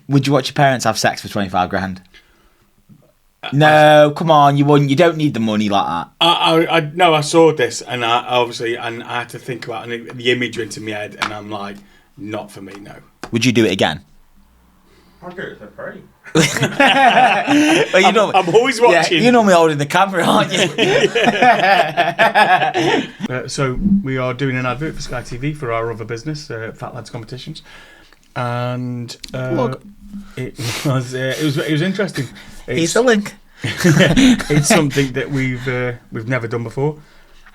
Would you watch your parents have sex for 25 grand? No, come on, you wouldn't. You don't need the money like that. I saw this, and I had to think about it, and the image went in my head, and I'm like, not for me, no. Would you do it again? I'll do it for free. Well, I'm always watching. Yeah, you're normally holding the camera, aren't you? So we are doing an advert for Sky TV for our other business, Fat Lads Competitions, and it was interesting. Here's the link. It's something that we've never done before.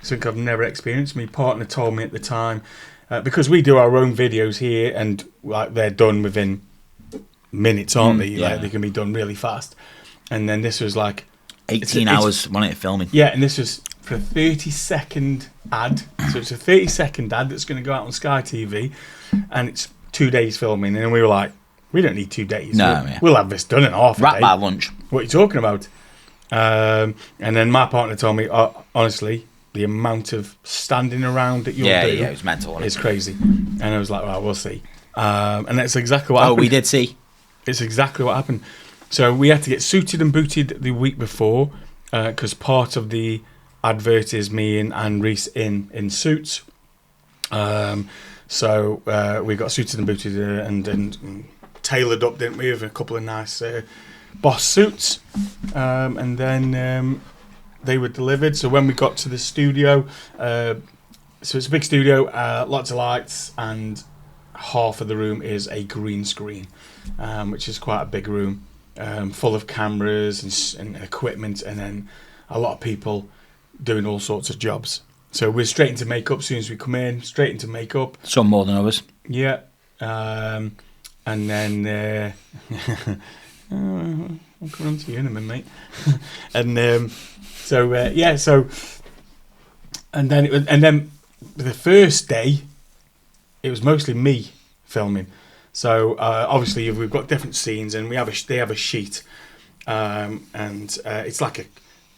Something I've never experienced. My partner told me at the time, because we do our own videos here, and like they're done within minutes, aren't they? Yeah. Like, they can be done really fast. And then this was like 18 hours when it filming. Yeah, and this was for a 30-second ad. So it's a 30-second ad that's going to go out on Sky TV, and it's 2 days filming. And we were like, we don't need 2 days. We'll have this done in half a day. By lunch. What are you talking about? And then my partner told me, honestly, the amount of standing around that you'll do it was mental. It's crazy. And I was like, well, we'll see. And that's exactly what happened. We did see. It's exactly what happened. So we had to get suited and booted the week before, because part of the advert is me and Reece in suits. So we got suited and booted and tailored up, didn't we, with a couple of nice boss suits. And then they were delivered. So when we got to the studio, so it's a big studio, lots of lights, and half of the room is a green screen, which is quite a big room, full of cameras and equipment, and then a lot of people doing all sorts of jobs. So we're straight into makeup as soon as we come in, straight into makeup. Some more than others. Yeah. And then I'll come on to you in a minute, mate. And and then the first day, it was mostly me filming. So obviously we've got different scenes, and they have a sheet, and it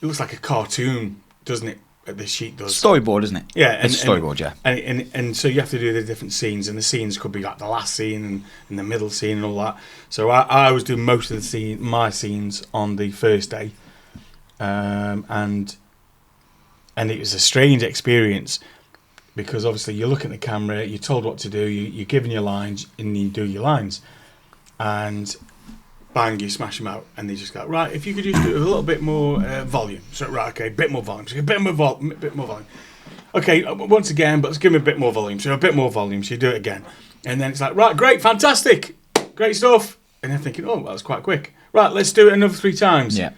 looks like a cartoon, doesn't it? The sheet does. Storyboard, isn't it? Yeah, it's a storyboard. Yeah, and so you have to do the different scenes, and the scenes could be like the last scene and the middle scene and all that. So I was doing most of my scenes on the first day, and it was a strange experience, because obviously you look at the camera, you're told what to do, you're given your lines, and you do your lines, and bang, you smash them out, and they just go, right, if you could just do a little bit more volume. So, right, okay, bit more volume. So a bit more volume. Okay, once again, but let's give me a bit more volume. So a bit more volume, so you do it again. And then it's like, right, great, fantastic, great stuff. And they're thinking, oh, that was quite quick. Right, let's do it another 3 times. Yeah.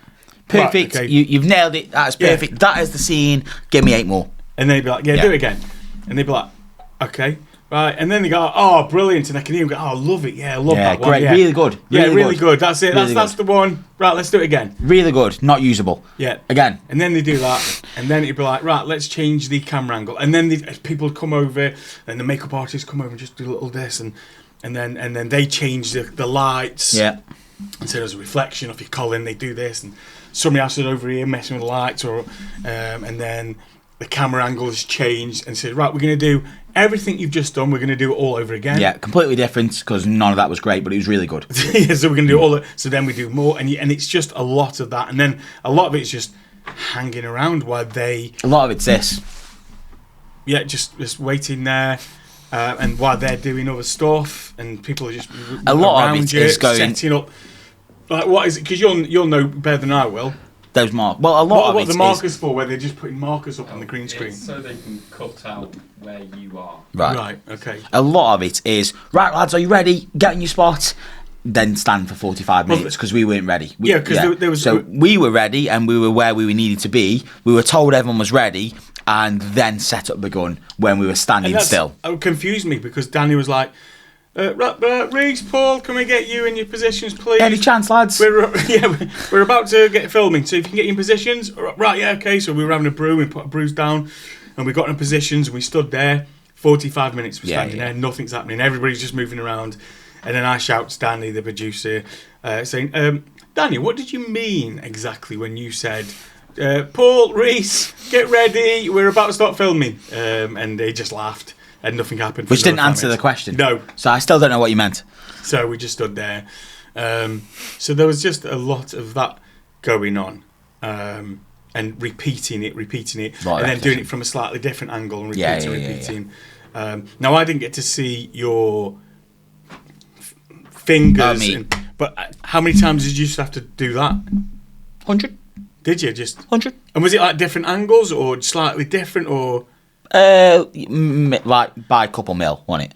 Perfect. Right, okay. You've nailed it. That's perfect. Yeah. That is the scene. Give me 8 more. And they'd be like, yeah, do it again. And they'd be like, okay. Right, and then they go, oh, brilliant, and I can hear them go, oh, I love it, yeah, I love that one. Great. Yeah, really good. Really good. That's it. That's the one. Right, let's do it again. Really good. Not usable. Yeah. Again. And then they do that, and then it'd be like, right, let's change the camera angle. And then people come over, and the makeup artists come over and just do a little this, and then they change the lights. Yeah. And so there's a reflection off your collar, they do this, and somebody else is over here messing with the lights, and then the camera angle has changed, and says, right, we're going to do everything you've just done, we're going to do it all over again. Yeah, completely different, because none of that was great, but it was really good. Yeah, so we're going to do all that. So then we do more, and it's just a lot of that, and then a lot of it's just hanging around while they... A lot of it's this. Yeah, just waiting there, and while they're doing other stuff, and people are just a lot of it is going... setting up. Like, what is it? Because you'll know better than I will. Those markers. Well, a lot of it what are the markers for? Where they're just putting markers up on the green screen, so they can cut out where you are. Right. Okay. A lot of it is, right, lads, are you ready? Get in your spot. Then stand for 45 minutes, because we weren't ready. Because there was... So we were ready, and we were where we needed to be. We were told everyone was ready, and then set up the gun when we were standing still. It confused me, because Danny was like, Reece, Paul, can we get you in your positions, please? Any chance, lads? We're about to get filming, so if you can get in positions. Right, yeah, okay. So we were having a brew, we put a brews down, and we got in positions, and we stood there. 45 minutes we're standing there, nothing's happening, everybody's just moving around. And then I shout to Danny, the producer, saying, Danny, what did you mean exactly when you said, Paul, Reece, get ready, we're about to start filming? And they just laughed. and nothing happened. For Which didn't another 5 answer the minutes. question. No. So I still don't know what you meant. So we just stood there. So there was just a lot of that going on. And repeating it, and then doing it from a slightly different angle and repeating. Now, I didn't get to see your fingers. But how many times did you just have to do that? 100. Did you just 100? And was it like different angles or slightly different or? Like by a couple mil, wasn't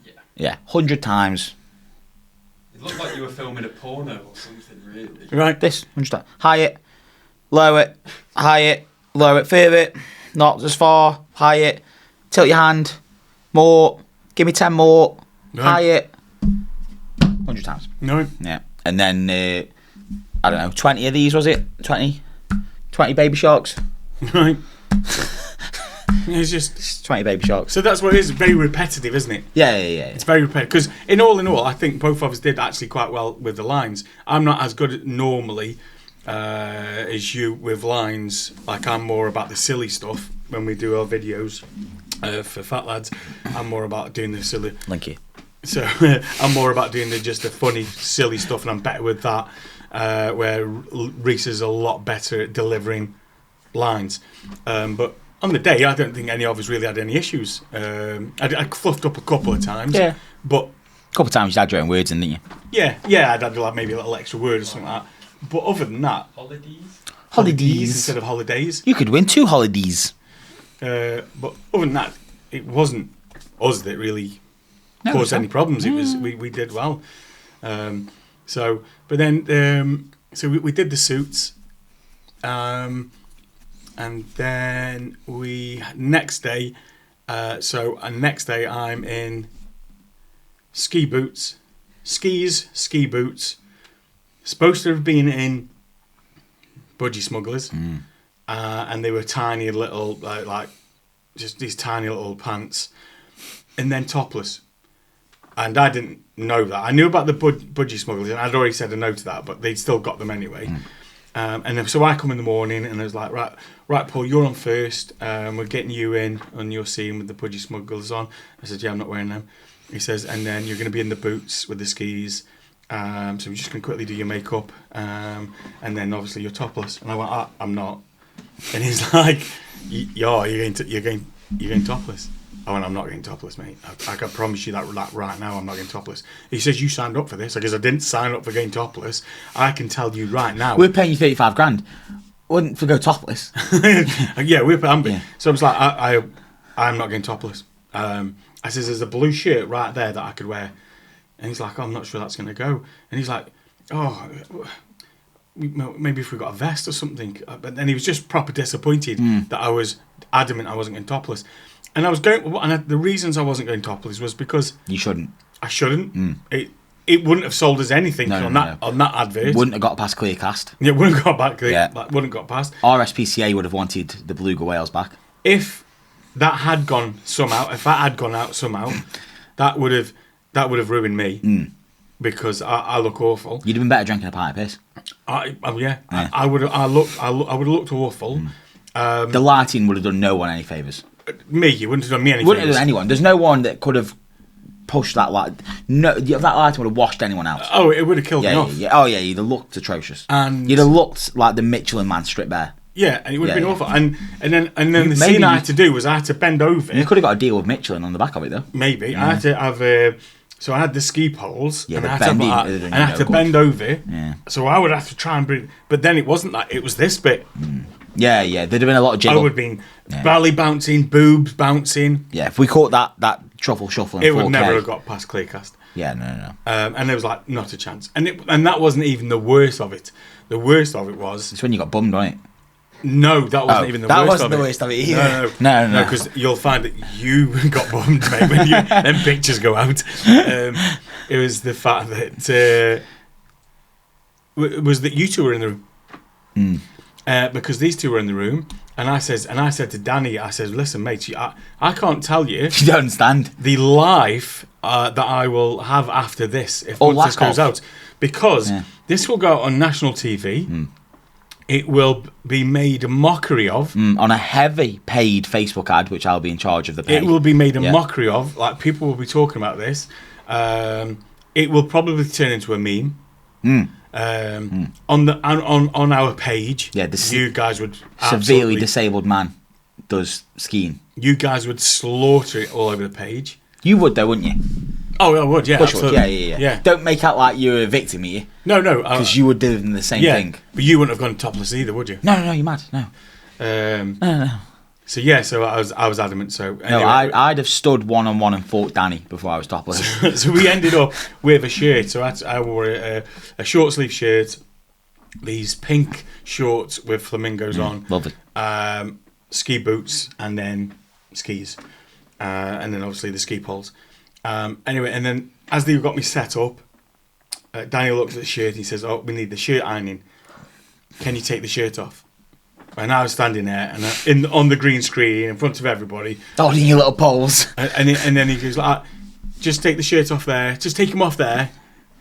it? Yeah, 100 times. It looked like you were filming a porno or something, really. Right. This 100 times. High it, low it, high it, low it, further it, not as far, high it, tilt your hand, more, give me 10 more, high it, 100 times. No. Yeah. And then, I don't know, 20 of these, was it? 20 baby sharks? Right. It's just 20 baby sharks. so that's what it is. Very repetitive, isn't it? Yeah. It's very repetitive because in all, I think both of us did actually quite well with the lines. I'm not as good at normally as you with lines. Like I'm more about the silly stuff when we do our videos for Fat Lads. I'm more about doing the silly. Thank you. So I'm more about doing just the funny, silly stuff, and I'm better with that. Where Reece is a lot better at delivering lines, but on the day, I don't think any of us really had any issues. I fluffed up a couple of times, but A couple of times you had your own words in, didn't you? yeah, I'd had like maybe a little extra word or something like that. But other than that, Holidays. instead of holidays. You could win 2 holidays. But other than that, it wasn't us that really caused any problems. It was we did well. So we did the suits, and then next day I'm in ski boots, ski boots. Supposed to have been in budgie smugglers, and they were tiny little like just these tiny little pants, and then topless. And I didn't know that. I knew about the budgie smugglers, and I'd already said a no to that, but they'd still got them anyway. And then, so I come in the morning, and I was like, right, Paul, you're on first. We're getting you in on your scene with the budgie smugglers on. I said, yeah, I'm not wearing them. He says, and then you're going to be in the boots with the skis. So we're just going to quickly do your makeup, and then obviously you're topless. And I went, I'm not. And he's like, you're going topless. I went, I'm not getting topless, mate. I can promise you that right now, I'm not getting topless. He says, you signed up for this. I guess I didn't sign up for getting topless. I can tell you right now. We're paying you 35 grand. Wouldn't for go topless. Yeah, So I was like, I'm not getting topless. I says, there's a blue shirt right there that I could wear. And he's like, I'm not sure that's going to go. And he's like, maybe if we got a vest or something. But then he was just proper disappointed that I was adamant I wasn't going topless. And I was going, and the reasons I wasn't going topless was because You shouldn't. I shouldn't. It wouldn't have sold us anything on that advert. Wouldn't have got past Clearcast. Yeah, wouldn't have got back. Wouldn't have got past. RSPCA would have wanted the beluga whales back. If that had gone somehow, out somehow, that would have ruined me because I look awful. You'd have been better drinking a pint of piss. I would have looked awful. The lighting would have done no one any favours. You wouldn't have done me any Wouldn't favours. have done anyone. There's no one that could have pushed that light. No, that lighting would have washed anyone out. Oh, it would have killed me off. Yeah. Oh, yeah, you'd have looked atrocious. And you'd have looked like the Michelin Man stripped bare. Yeah, and it would have been awful. And then the scene I had to do was I had to bend over. You could have got a deal with Michelin on the back of it, though. Maybe. I had to have... so I had the ski poles, and I had to bend over. Yeah. So I would have to try and bring... But then it wasn't that. It was this bit. Yeah. There'd have been a lot of jiggle. I would have been belly bouncing, boobs bouncing. Yeah, if we caught that truffle shuffle in 4K... It would never have got past Clearcast. Yeah, no. And there was like, not a chance. And that wasn't even the worst of it. The worst of it was... It's when you got bummed, right? No, that wasn't even the worst of it. That wasn't the worst of it either. No. Because you'll find that you got bummed, mate, when them pictures go out. It was the fact that you two were in the room. Because these two were in the room, and I said to Danny, I said, listen, mate, I can't tell you. You don't understand the life that I will have after this if once this goes out, because this will go on national TV. it will be made a mockery of. On a heavy paid Facebook ad, which I'll be in charge of the pay. It will be made a mockery of. Like, people will be talking about this. It will probably turn into a meme. On our page. Yeah, you guys would severely disabled man does skiing. You guys would slaughter it all over the page. You would though, wouldn't you? Oh, I would, yeah. Absolutely. Yeah. Don't make out like you're a victim, are you? No. Because you would do the same thing. But you wouldn't have gone topless either, would you? No, you're mad. No. No. So I was adamant. So anyway. No, I'd have stood 1-on-1 and fought Danny before I was topless. So we ended up with a shirt. So I wore a short sleeve shirt, these pink shorts with flamingos on, lovely, ski boots, and then skis, and then obviously the ski poles. Anyway, and then as they got me set up, Daniel looks at the shirt and he says, "Oh, we need the shirt ironing. Can you take the shirt off?" And I was standing there and on the green screen in front of everybody, holding your little poles. And then he goes like, "Just take the shirt off there. Just take him off there,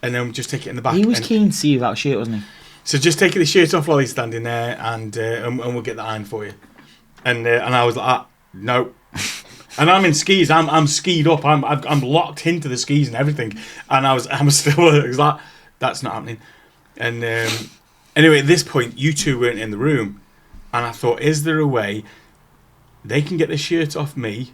and then just take it in the back." He was keen to see you without a shirt, wasn't he? So just take the shirt off while he's standing there, and we'll get the iron for you. And I was like, "No." And I'm in skis. I'm skied up. I'm locked into the skis and everything. And I was like, "That's not happening." And anyway, at this point, you two weren't in the room. And I thought, is there a way they can get the shirt off me,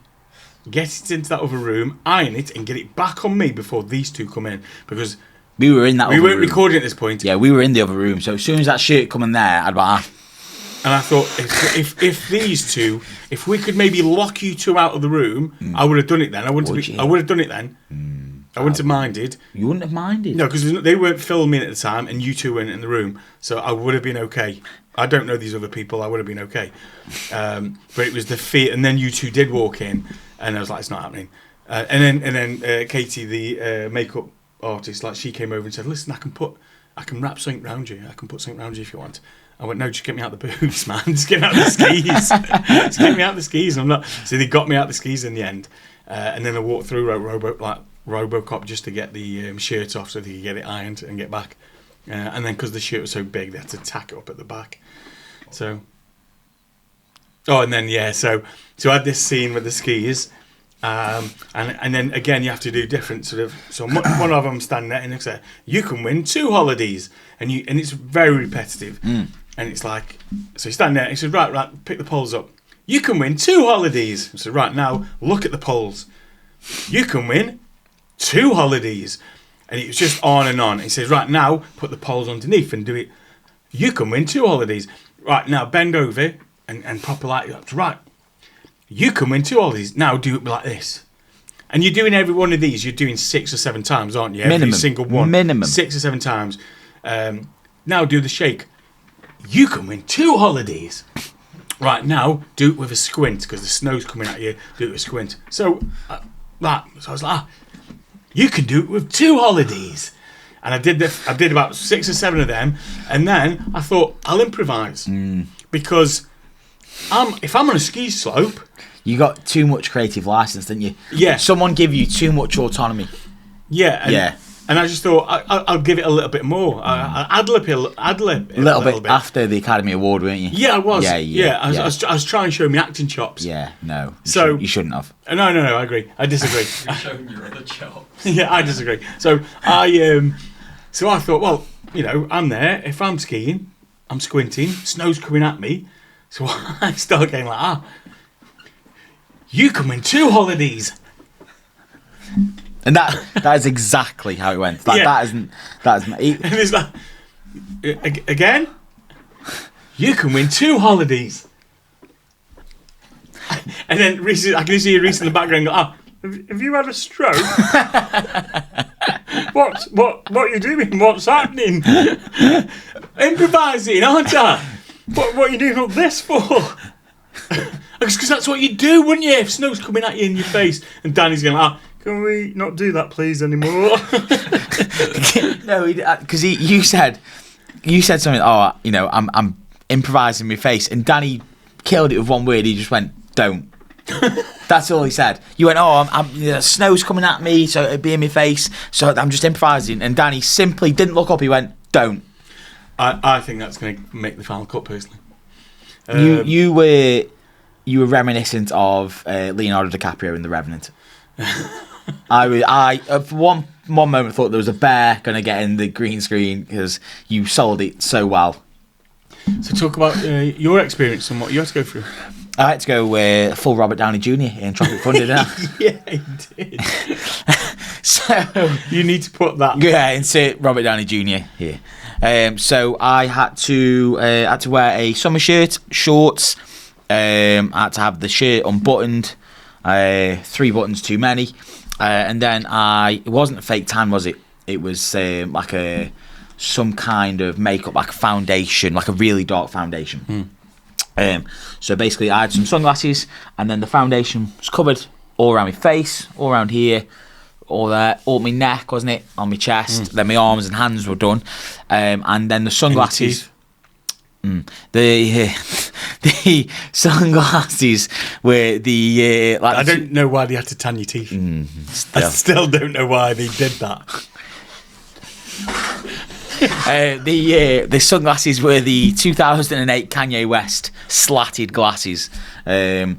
get it into that other room, iron it, and get it back on me before these two come in? Because we were in that other room. We weren't recording at this point. Yeah, we were in the other room. So as soon as that shirt come in there, I'd be like, And I thought, if these two, if we could maybe lock you two out of the room, I would have done it then. I would have done it then. I wouldn't have minded. You wouldn't have minded? No, because they weren't filming at the time, and you two weren't in the room, so I would have been okay. I don't know these other people. I would have been okay. But it was the fear, and then you two did walk in, and I was like, it's not happening. And then Katie, the makeup artist, like, she came over and said, "Listen, I can wrap something round you. I can put something round you if you want." I went, "No, just get me out the boots, man. Just get me out the skis. Just get me out the skis." I'm not. So they got me out the skis in the end, and then I walked through RoboCop just to get the shirt off so they could get it ironed and get back. And then because the shirt was so big, they had to tack it up at the back. So, and then so I had this scene with the skis, and then again you have to do different sort of. So one of them standing there and they say, "You can win 2 holidays," and it's very repetitive, and it's like, so he's standing there. He says, "Right, pick the poles up. You can win 2 holidays." I said, "Right, now look at the poles. You can win 2 holidays." And it was just on and on. He says, "Right, now put the poles underneath and do it. You can win 2 holidays. Right, now bend over and proper like that. Right, you can win 2 holidays. Now do it like this." And you're doing every one of these, you're doing 6 or 7 times, aren't you? Every single one. Minimum. 6 or 7 times. Now do the shake. You can win 2 holidays. Right, now do it with a squint because the snow's coming at you. Do it with a squint. So I was like, "You can do it with 2 holidays." And I did about 6 or 7 of them, and then I thought, I'll improvise because if I'm on a ski slope, you got too much creative license, didn't you? Yeah. Someone give you too much autonomy. Yeah. And I just thought I'll give it a little bit more. Ad-lib a little bit after the Academy Award, weren't you? Yeah, I was. Yeah. I was trying to show me acting chops. Yeah, no. You shouldn't have. No, I agree. I disagree. You're showing your other chops. Yeah, I disagree. So I thought, well, I'm there. If I'm skiing, I'm squinting. Snow's coming at me. So I start going like, "You can win 2 holidays." And that is exactly how it went. Like, yeah. That isn't. And it's like, again, "You can win 2 holidays." And then Reece, I can see Reece in the background go, have you had a stroke? What are you doing? What's happening? Improvising, aren't I? What are you doing all this for? Because that's what you do, wouldn't you? If snow's coming at you in your face, and Danny's going, "Can we not do that, please, anymore?" No, because you said something. I'm improvising my face, and Danny killed it with one word. He just went, "Don't." That's all he said. You went, the snow's coming at me, so it'd be in my face. So I'm just improvising, and Danny simply didn't look up. He went, "Don't." I think that's going to make the final cut personally. You were reminiscent of Leonardo DiCaprio in The Revenant. I for one moment thought there was a bear going to get in the green screen because you sold it so well. So talk about your experience and what you had to go through. I had to go full Robert Downey Jr. in Tropic Thunder, didn't I? Yeah, you did. So you need to put that. Yeah, insert Robert Downey Jr. here. So I had to wear a summer shirt, shorts. I had to have the shirt unbuttoned, 3 buttons too many, and then it wasn't a fake tan, was it? It was like some kind of makeup, like a foundation, like a really dark foundation. So basically, I had some sunglasses, and then the foundation was covered all around my face, all around here, all there, all my neck, wasn't it, on my chest. Then my arms and hands were done, and then the sunglasses. The sunglasses were the like. I don't know why they had to tan your teeth. I still don't know why they did that. The sunglasses were the 2008 Kanye West slatted glasses, and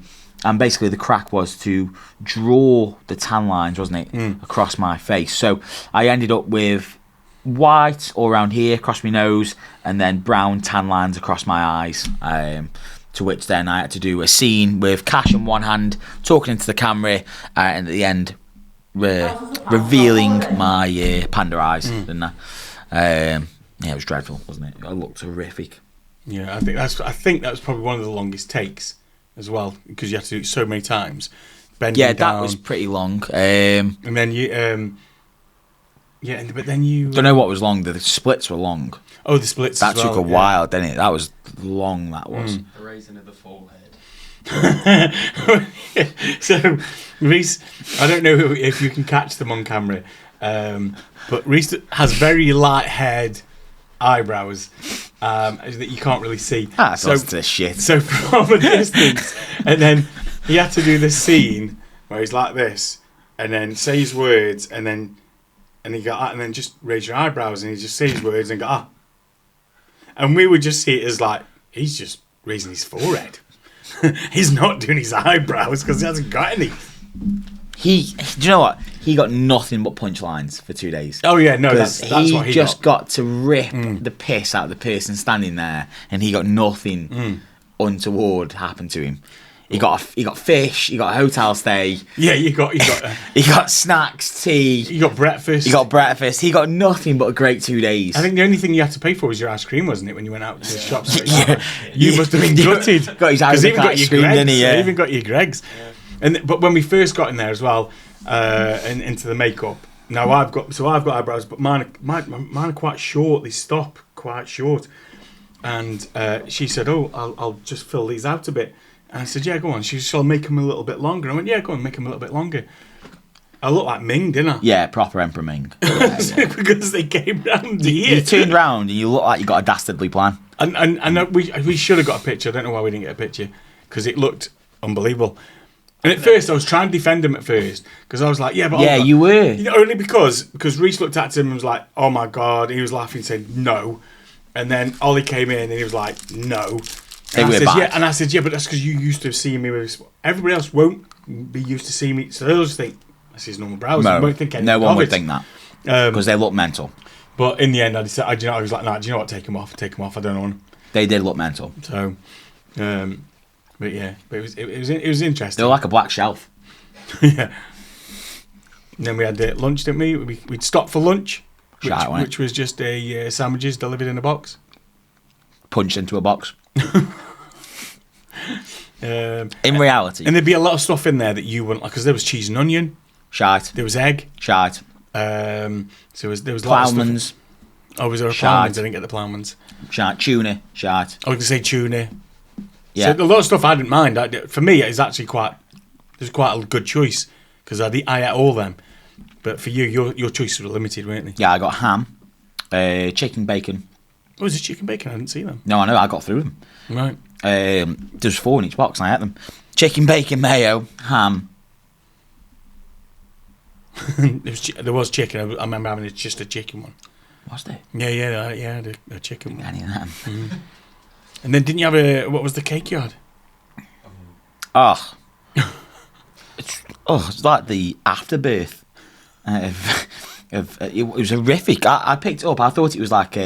basically the crack was to draw the tan lines, wasn't it, across my face. So I ended up with white all around here, across my nose, and then brown tan lines across my eyes. To which then I had to do a scene with cash in one hand, talking into the camera, and at the end revealing my panda eyes, didn't I? Yeah, it was dreadful, wasn't it? It looked horrific. Yeah, I think that was probably one of the longest takes as well, because you had to do it so many times. Bending down. That was pretty long. And then you, but then you don't know what was long. The splits were long. Oh, the splits. That took a while, didn't it? That was long. That was. The raising of the forehead. So, Reece, I don't know if you can catch them on camera, but Reece has very light-haired eyebrows that you can't really see. So this shit. So from a distance, and then he had to do this scene where he's like this, and then say his words, and then he go, and then just raise your eyebrows, and he just say his words and go, and we would just see it as like he's just raising his forehead. He's not doing his eyebrows because he hasn't got any. Do you know what? He got nothing but punchlines for 2 days. Oh yeah, no, that's what he just got to rip the piss out of the person standing there, and he got nothing untoward happen to him. He got fish. He got a hotel stay. Yeah, he got he got snacks, tea. He got breakfast. He got nothing but a great 2 days. I think the only thing you had to pay for was your ice cream, wasn't it? When you went out to the shops, you must have been gutted. Got his ice cream, didn't he? Yeah. Even got your Greggs. Yeah. But when we first got in there as well, and into the makeup. Now I've got eyebrows, but mine are quite short. They stop quite short. And she said, "Oh, I'll just fill these out a bit." And I said, "Yeah, go on." She said, "I'll make them a little bit longer." I went, "Yeah, go on, make them a little bit longer." I looked like Ming, didn't I? Yeah, proper Emperor Ming. Because they came round here. You turned round and you look like you got a dastardly plan. And we should have got a picture. I don't know why we didn't get a picture, because it looked unbelievable. And at first, I was trying to defend him at first, because I was like, "Yeah, but you were." Only because Reece looked at him and was like, "Oh my god!" He was laughing, saying no, and then Ollie came in and he was like, "No." And I said, "Yeah, but that's because you used to see me with everybody else won't be used to seeing me, so they'll just think that's his normal brows. No, won't think no one would think that because they look mental." But in the end, I decided, I was like, "Nah, do you know what? Take them off. I don't want them." They did look mental. So, but yeah, but it was interesting. They were like a black shelf. Yeah. And then we had lunch, didn't we? We'd stopped for lunch, which was just sandwiches delivered in a box. Punched into a box. In reality. And there'd be a lot of stuff in there that you wouldn't like, because there was cheese and onion. Shite. There was egg. Shite. So there was Ploughman's. Oh, was there a Ploughman's? I didn't get the Ploughman's. Shite. Tuna. Shite. I was going to say tuna. Yeah. So a lot of stuff I didn't mind. For me, it's actually quite a good choice, because I ate all them. But for you, your choices were limited, weren't they? Yeah, I got ham, chicken bacon. Oh, was it chicken bacon? I didn't see them. No, I know. I got through them. Right. There's 4 in each box, and I ate them. Chicken bacon, mayo, ham. There was chicken. I remember having just a chicken one. Was there? Yeah, a chicken. Any of them? And then didn't you have what was the cake you had? Oh. It's like the afterbirth of it was horrific. I picked it up. I thought it was like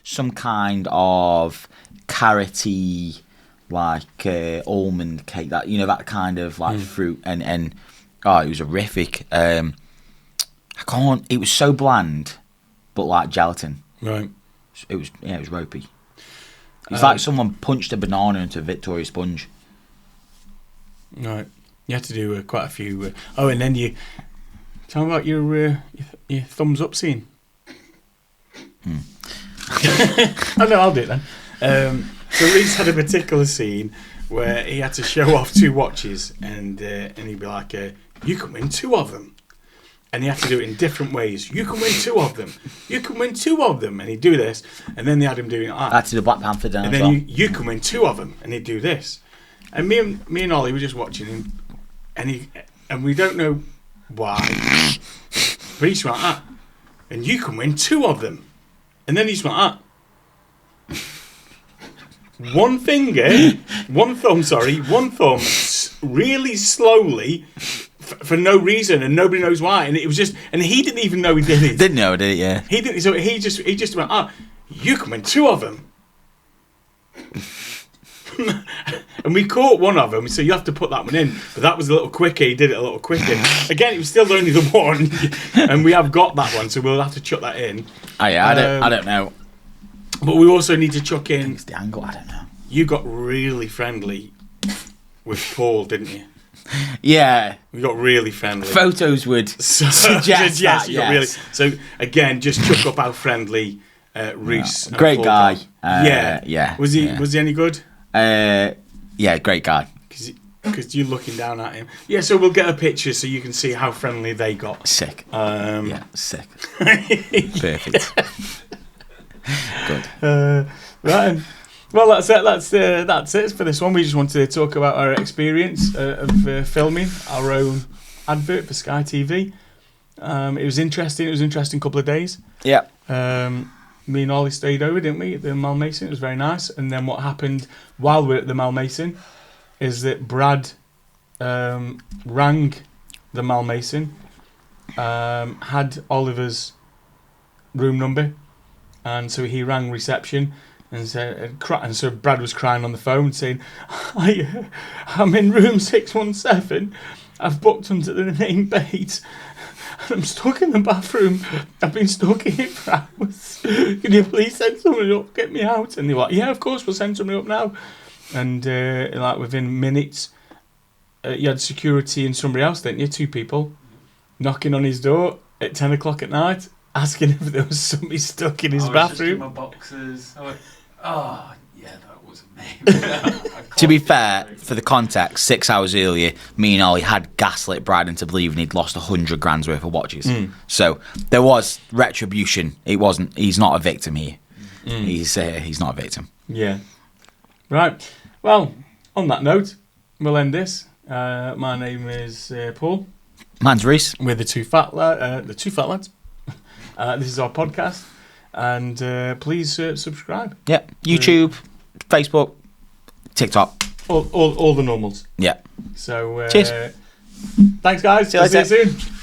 some kind of carroty, like almond cake. That that kind of like fruit and it was horrific. I can't. It was so bland, but like gelatin. Right. It was ropey. It's like someone punched a banana into a Victoria sponge. Right. You had to do quite a few. And then you tell me about your thumbs up scene. Oh no, I'll do it then. So Reece had a particular scene where he had to show off 2 watches, and he'd be like, "You can win 2 of them," and he had to do it in different ways. You can win 2 of them. You can win 2 of them, and he'd do this, and then they had him doing that. That's the Black Panther down. And then you can win 2 of them, and he'd do this. And me and Ollie were just watching him, and we don't know why. But he's like that, and you can win 2 of them, and then he's like that. One thumb, really slowly, for no reason, and nobody knows why. And it was just, and he didn't even know he did it. Didn't know, did it? Yeah. He didn't. So he just went, you can win 2 of them. And we caught one of them, so you have to put that one in. But that was a little quicker. He did it a little quicker. Again, it was still only the one, and we have got that one, so we'll have to chuck that in. Oh yeah, I don't know. But we also need to chuck in. It's the angle. I don't know. You got really friendly with Paul, didn't you? Yeah. We got really friendly. Photos would suggest yes, that. you got really. So again, just chuck up how friendly Reece. Yeah. Great guy. Yeah. Was he any good? Yeah, great guy. Because you're looking down at him. Yeah, so we'll get a picture so you can see how friendly they got. Sick. Sick. Perfect. Good. Right. Well, that's it. That's it for this one. We just wanted to talk about our experience of filming our own advert for Sky TV. It was interesting. It was an interesting couple of days. Yeah. Me and Ollie stayed over, didn't we, at the Malmaison? It was very nice. And then what happened while we were at the Malmaison is that Brad rang the Malmaison, had Oliver's room number, and so he rang reception and said, and so Brad was crying on the phone saying, I'm in room 617. I've booked onto the name bait. I'm stuck in the bathroom. I've been stuck in it for hours. Can you please send somebody up, get me out? And they were like, yeah, of course, we'll send somebody up now. And like within minutes, you had security and somebody else, didn't you? 2 people knocking on his door at 10 o'clock at night, asking if there was somebody stuck in his bathroom. I was just in my boxes. I went, oh, yeah, that wasn't me. To be fair, for the context, 6 hours earlier, me and Ollie had gaslit Brad into believing he'd lost 100 grand's worth of watches. So there was retribution. He's not a victim here. He's not a victim. Yeah. Right. Well, on that note, we'll end this. My name is Paul. Mine's Reece. We're the Two Phat Lads. This is our podcast, and please subscribe. Yeah. YouTube, Facebook, TikTok. All the normals. Yeah. So cheers. Thanks, guys. See you later. See you soon.